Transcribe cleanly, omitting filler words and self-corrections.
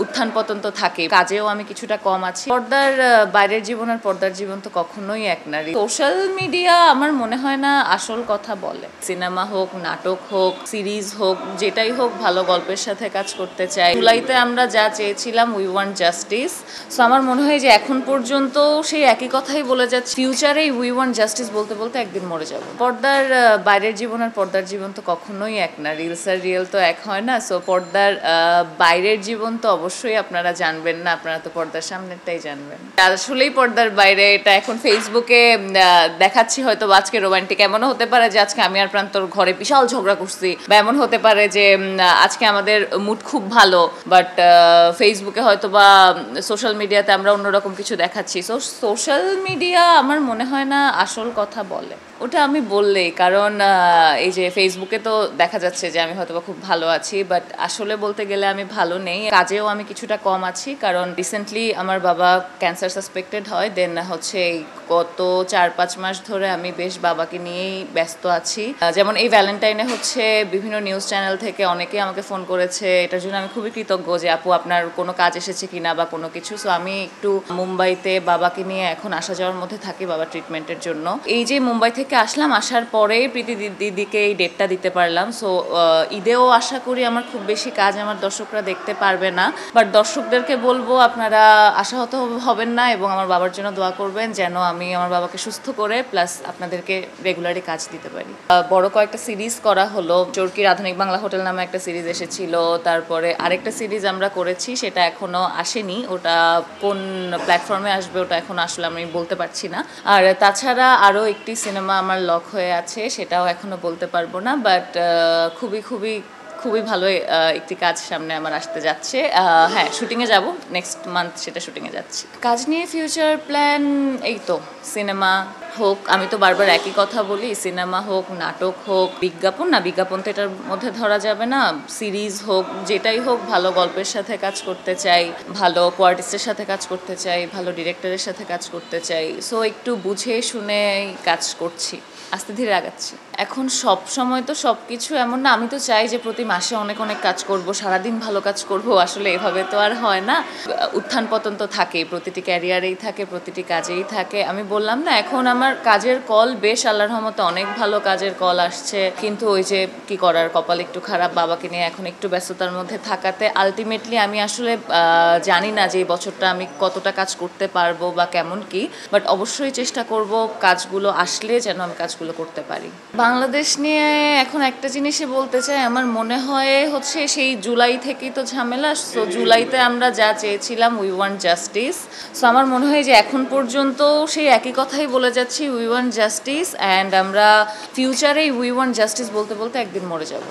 উত্থান পতন তো থাকে, কাজেও আমি কিছুটা কম আছি। পর্দার বাইরের জীবন আর পর্দার জীবন তো কখনোই এক না। সোশ্যাল মিডিয়া আমার মনে হয় না আসল কথা বলে। সিনেমা হোক, নাটক হোক, সিরিজ হোক, যেটাই হোক ভালো গল্পের সাথে কাজ করতে চাই। জুলাইতে আমরা যা চেয়েছিলাম, উই ওয়ান্ট জাস্টিস। সো আমার মনে হয় যে এখন পর্যন্ত সেই একই কথাই বলে যাচ্ছে। ফিউচারে উই ওয়ান্ট জাস্টিস বলতে বলতে একদিন মরে যাব। পর্দার বাইরের জীবন আর পর্দার জীবন তো কখনোই এক না। রিলস আর রিয়েল তো এক হয় না। সো পর্দার বাইরের জীবন তো অবশ্যই আপনারা জানবেন না, আপনারা তো পর্দার সামনেরটাই জানবেন। আসলেই পর্দার বাইরে এটা এখন ফেসবুকে দেখাচ্ছি, হয়তো আজকে রোমান্টিক, এমনও হতে পারে যে আজকে আমি আর প্রান্তর ঘরে বিশাল ঝগড়া করছি, বা এমন হতে পারে যে আজকে আমাদের মুড খুব ভালো, বাট ফেসবুকে হয়তো বা সোশ্যাল মিডিয়াতে আমরা অন্যরকম কিছু দেখাচ্ছি। সো সোশ্যাল মিডিয়া আমার মনে হয় না আসল কথা বলে। ওটা আমি বললেই, কারণ এই যে ফেসবুকে তো দেখা যাচ্ছে যে আমি হয়তো খুব ভালো আছি, বাট আসলে বলতে গেলে আমি ভালো নেই। কাজেও আমি কিছুটা কম আছি, কারণ রিসেন্টলি আমার বাবা ক্যান্সার সাসপেক্টেড হয়। দেন হচ্ছে গত 4-5 মাস ধরে আমি বেশ বাবাকে নিয়েই ব্যস্ত আছি। যেমন এই ভ্যালেন্টাইনে হচ্ছে বিভিন্ন নিউজ চ্যানেল থেকে অনেকে আমাকে ফোন করেছে, এটার জন্য আমি খুবই কৃতজ্ঞ যে আপু আপনার কোনো কাজ এসেছে কিনা বা কোনো কিছু। সো আমি একটু মুম্বাইতে বাবাকে নিয়ে এখন আসা যাওয়ার মধ্যে থাকি বাবা ট্রিটমেন্টের জন্য। এই যে মুম্বাই থেকে আসলাম, আসার পরে প্রীতি দিদিকে এই ডেটটা দিতে পারলাম। সো ঈদেও আশা করি আমার খুব বেশি কাজ আমার দর্শকরা দেখতে পারবে না, বাট দর্শকদেরকে বলবো আপনারা আশাহত হবেন না এবং আমার বাবার জন্য দোয়া করবেন যেন আমি আমার বাবাকে সুস্থ করে প্লাস আপনাদেরকে রেগুলারই কাজ দিতে পারি। বড় কয়েকটা সিরিজ করা হলো। চরকির আধুনিক বাংলা হোটেল নামে একটা সিরিজ এসেছিল, তারপরে আরেকটা সিরিজ আমরা করেছি, সেটা এখনো আসেনি। ওটা কোন প্ল্যাটফর্মে আসবে ওটা এখন আসলে আমি বলতে পারছি না। আর তাছাড়া আরও একটি সিনেমা আমার লক হয়ে আছে, সেটাও এখনো বলতে পারবো না, বাট খুবই ভালো একটি কাজ সামনে আমার আসতে যাচ্ছে। হ্যাঁ, শুটিংয়ে যাব নেক্সট মান্থ, সেটা শুটিংয়ে যাচ্ছি। কাজ নিয়ে ফিউচার প্ল্যান এই তো, সিনেমা হোক, আমি তো বারবার একই কথা বলি, সিনেমা হোক, নাটক হোক, বিজ্ঞাপন তো এটার মধ্যে ধরা যাবে না, সিরিজ হোক, যেটাই হোক ভালো গল্পের সাথে কাজ করতে চাই, ভালো কোয়ার্টিস্টের সাথে কাজ করতে চাই, ভালো ডিরেক্টরের সাথে কাজ করতে চাই। সো একটু বুঝে শুনে কাজ করছি, আস্তে ধীরে আগাচ্ছি। এখন সব সময় তো সব কিছু এমন না, আমি তো চাই যে প্রতি মাসে অনেক কাজ করব, সারাদিন ভালো কাজ করব। আসলে এভাবে তো আর হয় না। উত্থান পতন তো থাকেই, প্রতিটি ক্যারিয়ারেই থাকে, প্রতিটি কাজেই থাকে। আমি বললাম না, এখন আমার কাজের কল বেশ আল্লাহর রহমতে অনেক ভালো কাজের কল আসছে, কিন্তু ওই যে কি করার, কপাল একটু খারাপ, বাবাকে নিয়ে এখন একটু ব্যস্ততার মধ্যে থাকাতে আলটিমেটলি আমি আসলে জানি না যে এই বছরটা আমি কতটা কাজ করতে পারবো বা কেমন কি, বাট অবশ্যই চেষ্টা করব কাজগুলো আসলে যেন আমি কাজগুলো করতে পারি। বাংলাদেশ নিয়ে এখন একটা জিনিসই বলতে চাই, আমার মনে হয় হচ্ছে সেই জুলাই থেকেই তো ঝামেলা। সো জুলাইতে আমরা যা চেয়েছিলাম, উই ওয়ান্ট জাস্টিস। সো আমার মনে হয় যে এখন পর্যন্ত সেই একই কথাই বলে যাচ্ছি, উই ওয়ান্ট জাস্টিস, অ্যান্ড আমরা ফিউচারে উই ওয়ান্ট জাস্টিস বলতে বলতে একদিন মরে যাব।